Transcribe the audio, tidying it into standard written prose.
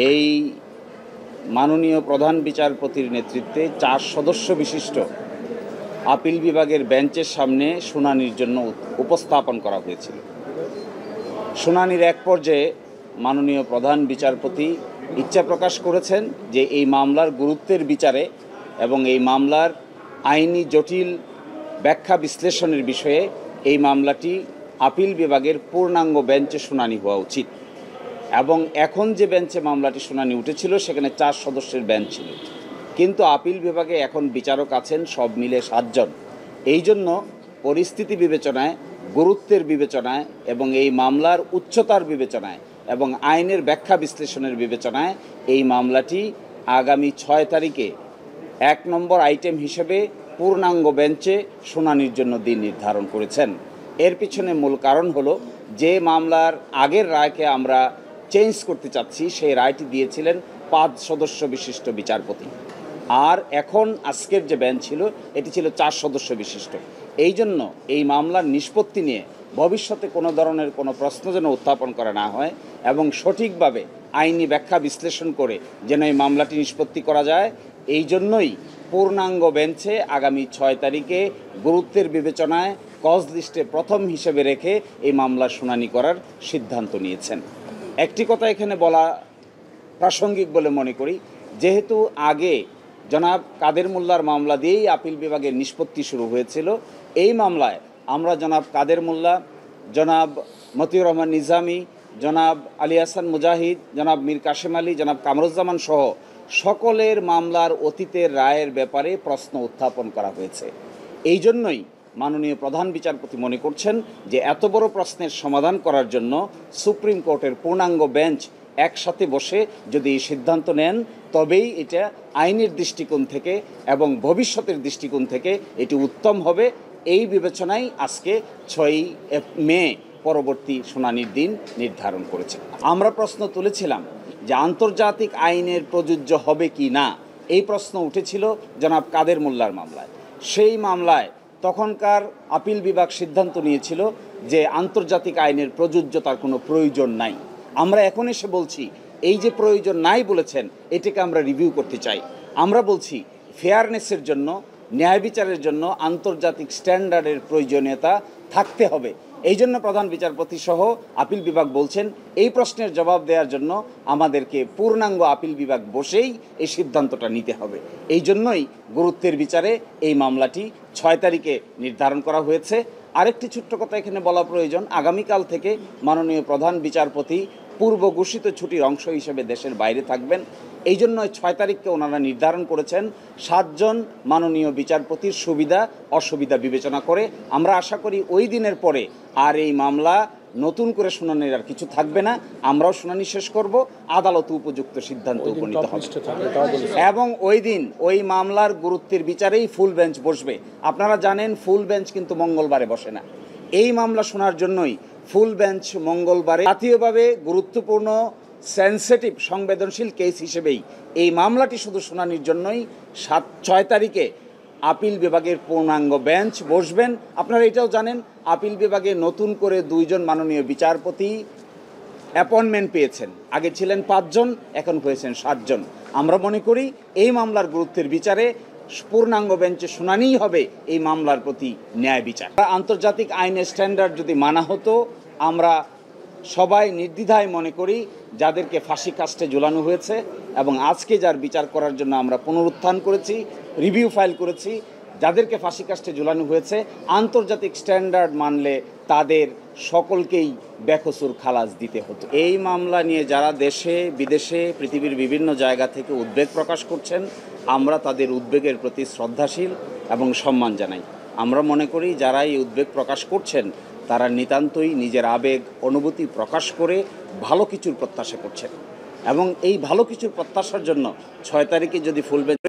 এই মাননীয় প্রধান বিচারপতির নেতৃত্বে 4 সদস্য বিশিষ্ট আপিল বিভাগের বেঞ্চের সামনে শুনানির জন্য উপস্থাপন করা হয়েছিল। শুনানির এক পর্যায়ে মাননীয় প্রধান বিচারপতি ইচ্ছা প্রকাশ করেছেন যে এই মামলার গুরুত্বের বিচারে এবং এই মামলার আইনি জটিল ব্যাখ্যা বিশ্লেষণের বিষয়ে এই মামলাটি আপিল বিভাগের পূর্ণাঙ্গ বেঞ্চে শুনানি হওয়া উচিত। এবং এখন যে বেঞ্চে মামলাটি শুনানি উঠেছিল সেখানে 4 সদস্যের বেঞ্চ ছিল, কিন্তু আপিল বিভাগে এখন বিচারক আছেন সব মিলে 7 জন। এই জন্য পরিস্থিতি বিবেচনায়, গুরুত্বের বিবেচনায় এবং এই মামলার উচ্চতার বিবেচনায় এবং আইনের ব্যাখ্যা বিশ্লেষণের বিবেচনায় এই মামলাটি আগামী 6 তারিখে 1 নম্বর আইটেম হিসেবে পূর্ণাঙ্গ বেঞ্চে শুনানির জন্য দিন নির্ধারণ করেছেন। এর পিছনে মূল কারণ হলো যে মামলার আগের রায়কে আমরা চেঞ্জ করতে চাচ্ছি সেই রায়টি দিয়েছিলেন 5 সদস্য বিশিষ্ট বিচারপতি, আর এখন আজকের যে বেঞ্চ ছিল এটি ছিল 4 সদস্য বিশিষ্ট। এই জন্য এই মামলার নিষ্পত্তি নিয়ে ভবিষ্যতে কোনো ধরনের কোনো প্রশ্ন যেন উত্থাপন করা না হয় এবং সঠিকভাবে আইনি ব্যাখ্যা বিশ্লেষণ করে যেন এই মামলাটি নিষ্পত্তি করা যায়, এই জন্যই পূর্ণাঙ্গ বেঞ্চে আগামী 6 তারিখে গুরুত্বের বিবেচনায় কজ লিস্টে প্রথম হিসেবে রেখে এই মামলার শুনানি করার সিদ্ধান্ত নিয়েছেন। একটি কথা এখানে বলা প্রাসঙ্গিক বলে মনে করি, যেহেতু আগে জনাব কাদের মোল্লার মামলা দিয়েই আপিল বিভাগের নিষ্পত্তি শুরু হয়েছিল, এই মামলায় আমরা জনাব কাদের মোল্লা, জনাব মতিউর রহমান নিজামী, জনাব আলী হাসান মুজাহিদ, জনাব মীর কাশেম আলী, জনাব কামরুজ্জামান সহ সকলের মামলার অতীতের রায়ের ব্যাপারে প্রশ্ন উত্থাপন করা হয়েছে। এই জন্যই মাননীয় প্রধান বিচারপতি মনে করছেন যে এত বড় প্রশ্নের সমাধান করার জন্য সুপ্রিম কোর্টের পূর্ণাঙ্গ বেঞ্চ একসাথে বসে যদি এই সিদ্ধান্ত নেন, তবেই এটা আইনের দৃষ্টিকোণ থেকে এবং ভবিষ্যতের দৃষ্টিকোণ থেকে এটি উত্তম হবে। এই বিবেচনায় আজকে 6 মে পরবর্তী শুনানির দিন নির্ধারণ করেছে। আমরা প্রশ্ন তুলেছিলাম যে আন্তর্জাতিক আইনের প্রযোজ্য হবে কি না, এই প্রশ্ন উঠেছিল জনাব কাদের মোল্লার মামলায়। সেই মামলায় তখনকার আপিল বিভাগ সিদ্ধান্ত নিয়েছিল যে আন্তর্জাতিক আইনের প্রযোজ্যতার কোনো প্রয়োজন নাই। আমরা এখন এসে বলছি এই যে প্রয়োজন নাই বলেছেন, এটাকে আমরা রিভিউ করতে চাই। আমরা বলছি ফেয়ারনেসের জন্য, ন্যায় বিচারের জন্য আন্তর্জাতিক স্ট্যান্ডার্ডের প্রয়োজনীয়তা থাকতে হবে। এই জন্য প্রধান বিচারপতি সহ আপিল বিভাগ বলছেন এই প্রশ্নের জবাব দেওয়ার জন্য আমাদেরকে পূর্ণাঙ্গ আপিল বিভাগ বসেই এই সিদ্ধান্তটা নিতে হবে। এই জন্যই গুরুত্বের বিচারে এই মামলাটি 6 তারিখে নির্ধারণ করা হয়েছে। আরেকটি ছোট্ট কথা এখানে বলা প্রয়োজন, আগামীকাল থেকে মাননীয় প্রধান বিচারপতি পূর্ব ঘোষিত ছুটির অংশ হিসেবে দেশের বাইরে থাকবেন। এই জন্য 6 তারিখকে ওনারা নির্ধারণ করেছেন 7 জন মাননীয় বিচারপতির সুবিধা অসুবিধা বিবেচনা করে। আমরা আশা করি ওই দিনের পরে আর এই মামলা নতুন করে শুনানির আর কিছু থাকবে না, আমরাও শুনানি শেষ করব, আদালত উপযুক্ত সিদ্ধান্ত উপনীত হবে এবং ওই দিন ওই মামলার গুরুত্বের বিচারেই ফুল বেঞ্চ বসবে। আপনারা জানেন ফুল বেঞ্চ কিন্তু মঙ্গলবারে বসে না। এই মামলা শোনার জন্যই ফুল বেঞ্চ মঙ্গলবারে জাতীয়ভাবে গুরুত্বপূর্ণ সেন্সিটিভ সংবেদনশীল কেস হিসেবেই এই মামলাটি শুধু শুনানির জন্যই 6 তারিখে আপিল বিভাগের পূর্ণাঙ্গ বেঞ্চ বসবেন। আপনারা এটাও জানেন আপিল বিভাগে নতুন করে 2 জন মাননীয় বিচারপতি অ্যাপয়েন্টমেন্ট পেয়েছেন। আগে ছিলেন 5 জন, এখন হয়েছেন 7 জন। আমরা মনে করি এই মামলার গুরুত্বের বিচারে পূর্ণাঙ্গ বেঞ্চে শুনানিই হবে এই মামলার প্রতি ন্যায় বিচার। আন্তর্জাতিক আইনের স্ট্যান্ডার্ড যদি মানা হতো, আমরা সবাই নির্দ্বিধায় মনে করি যাদেরকে ফাঁসি কাস্টে ঝুলানো হয়েছে এবং আজকে যার বিচার করার জন্য আমরা পুনরুত্থান করেছি, রিভিউ ফাইল করেছি, যাদেরকে ফাঁসি কাস্টে ঝুলানো হয়েছে আন্তর্জাতিক স্ট্যান্ডার্ড মানলে তাদের সকলকেই বেকসুর খালাস দিতে হতো। এই মামলা নিয়ে যারা দেশে বিদেশে পৃথিবীর বিভিন্ন জায়গা থেকে উদ্বেগ প্রকাশ করছেন, আমরা তাদের উদ্বেগের প্রতি শ্রদ্ধাশীল এবং সম্মান জানাই। আমরা মনে করি যারা এই উদ্বেগ প্রকাশ করছেন তারা নিতান্তই নিজের আবেগ অনুভূতি প্রকাশ করে ভালো কিছুর প্রত্যাশা করছেন এবং এই ভালো কিছুর প্রত্যাশার জন্য 6 তারিখে যদি ফুল বেঞ্চ